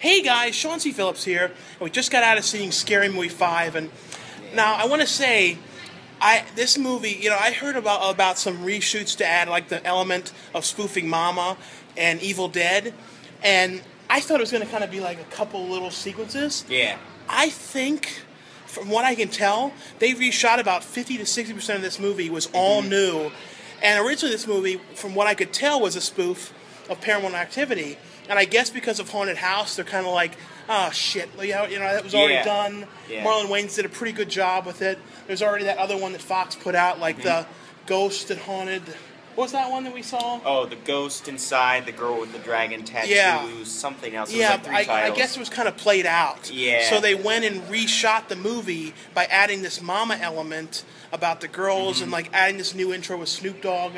Hey guys, Sean C. Phillips here, and we just got out of seeing Scary Movie 5, and now I want to say, this movie, you know, I heard about some reshoots to add like the element of spoofing Mama and Evil Dead, and I thought it was going to kind of be like a couple little sequences. Yeah. I think, from what I can tell, they reshot about 50 to 60% of this movie was all new, and originally this movie, from what I could tell, was a spoof of Paranormal Activity. And I guess because of Haunted House, they're kind of like, oh, shit, you know, that was already done. Yeah. Marlon Wayans did a pretty good job with it. There's already that other one that Fox put out, like the Ghost that Haunted. What was that one that we saw? Oh, the Ghost Inside, the Girl with the Dragon Tattoos, something else. It was like 3 titles. I guess it was kind of played out. Yeah. So they went and reshot the movie by adding this Mama element about the girls and like adding this new intro with Snoop Dogg.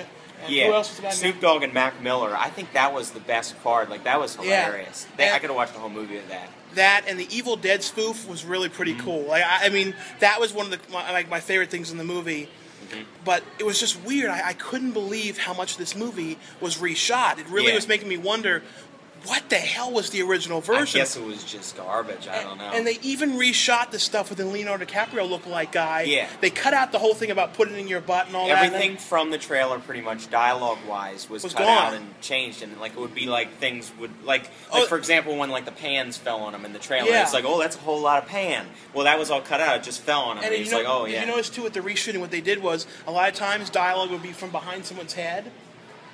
Yeah, who else was the guy? Snoop Dogg and Mac Miller. I think that was the best part. Like, that was hilarious. I could have watched the whole movie of that. That and the Evil Dead spoof was really pretty cool. Like, I mean, that was one of my favorite things in the movie. But it was just weird. I couldn't believe how much this movie was reshot. It really was making me wonder, what the hell was the original version? I guess it was just garbage. I don't know. And they even reshot the stuff with the Leonardo DiCaprio lookalike guy. Yeah. They cut out the whole thing about putting it in your butt and all that. Everything from the trailer, pretty much dialogue-wise, was cut out and changed. And like it would be like things would like for example, when like the pans fell on him in the trailer, it's like, oh, that's a whole lot of pan. Well, that was all cut out. It just fell on him. And it's like, oh yeah. Did you notice too with the reshooting? What they did was a lot of times dialogue would be from behind someone's head.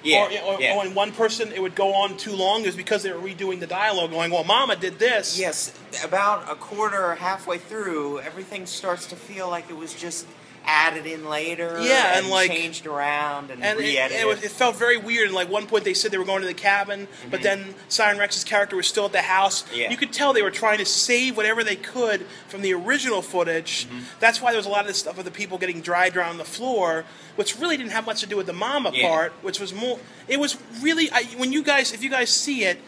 Or when one person, it would go on too long. It was because they were redoing the dialogue, going, well, Mama did this. Yes, about a quarter or halfway through, everything starts to feel like it was just added in later and like changed around and re-edited. It felt very weird. And like one point they said they were going to the cabin, but then Siren Rex's character was still at the house. You could tell they were trying to save whatever they could from the original footage. That's why there was a lot of this stuff with the people getting dragged around the floor, which really didn't have much to do with the Mama part, which was more. It was really if you guys see it.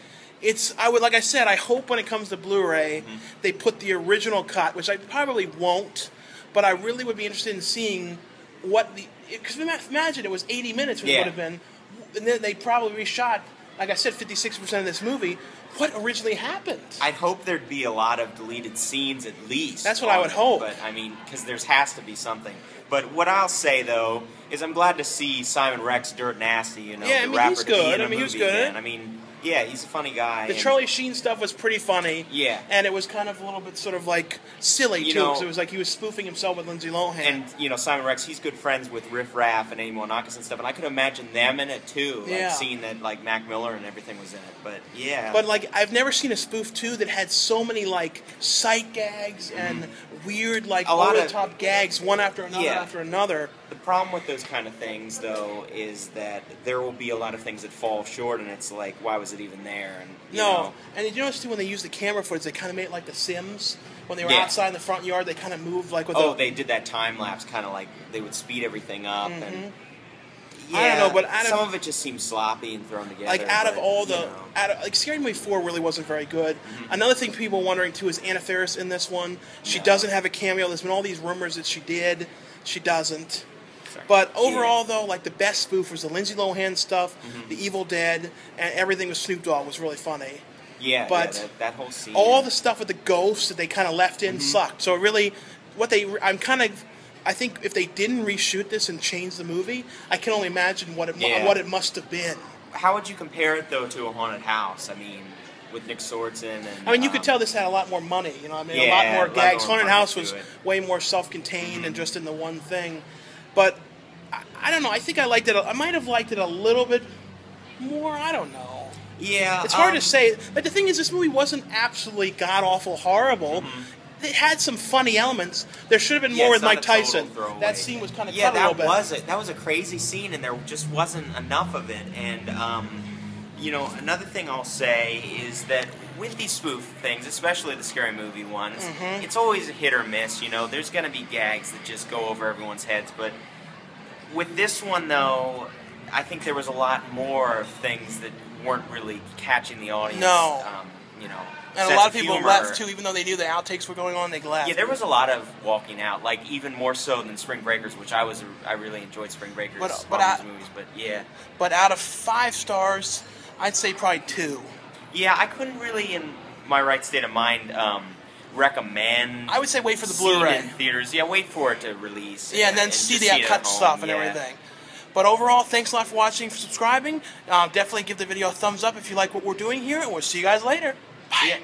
Like I said, I hope when it comes to Blu-ray, they put the original cut, which I probably won't. But I really would be interested in seeing what because imagine it was 80 minutes, which would have been, and then they probably reshot, like I said, 56% of this movie. What originally happened? I'd hope there'd be a lot of deleted scenes at least. That's what I would hope. But I mean, because there has to be something. But what I'll say though is I'm glad to see Simon Rex Dirt Nasty. You know, the rapper, he's good. He was good. Again. I mean. Yeah, he's a funny guy. The Charlie Sheen stuff was pretty funny. Yeah. And it was kind of a little bit sort of like silly, too, because it was like he was spoofing himself with Lindsay Lohan. And, you know, Simon Rex, he's good friends with Riff Raff and Amy Monakas and stuff, and I could imagine them in it, too. Like, seeing that, like, Mac Miller and everything was in it. But, yeah. But, like, I've never seen a spoof, too, that had so many, like, sight gags and weird, like, over-the-top gags, one after another after another. The problem with those kind of things, though, is that there will be a lot of things that fall short, and it's like, why was it even there? And you know. And did you notice, too, when they used the camera footage, they kind of made it like The Sims? When they were outside in the front yard, they kind of moved like with they did that time-lapse, kind of like they would speed everything up. And I don't know, but some of it just seems sloppy and thrown together. Like, like, Scary Movie 4 really wasn't very good. Another thing people are wondering, too, is nefarious in this one. She doesn't have a cameo. There's been all these rumors that she did. She doesn't. But overall, though, like the best spoof was the Lindsay Lohan stuff, the Evil Dead, and everything with Snoop Dogg was really funny. Yeah, but that whole scene. All the stuff with the ghosts that they kind of left in sucked. So really, I think if they didn't reshoot this and change the movie, I can only imagine what it must have been. How would you compare it though to a Haunted House? I mean, with Nick Swardson and. I mean, you could tell this had a lot more money. You know, I mean, a lot more gags. Haunted House was way more self-contained and just in the one thing. But I don't know. I think I liked it. I might have liked it a little bit more. I don't know. Yeah, it's hard to say. But the thing is, this movie wasn't absolutely god awful horrible. It had some funny elements. There should have been more with Mike Tyson. That scene was kind of cut a little bit. That was a crazy scene, and there just wasn't enough of it. And you know, another thing I'll say is that with these spoof things, especially the Scary Movie ones, it's always a hit or miss. You know, there's going to be gags that just go over everyone's heads, but with this one, though, I think there was a lot more things that weren't really catching the audience. No. You know, and a lot of people left, too, even though they knew the outtakes were going on, they left. Yeah, there was a lot of walking out, like even more so than Spring Breakers, which I really enjoyed Spring Breakers, movies, but yeah. But out of 5 stars, I'd say probably 2. Yeah, I couldn't really, in my right state of mind, recommend. I would say wait for the seeing Blu-ray it in theaters. Yeah, wait for it to release. Yeah, and then see the just cut at home. stuff and everything. But overall, thanks a lot for watching, for subscribing. Definitely give the video a thumbs up if you like what we're doing here, and we'll see you guys later. Bye. Yeah.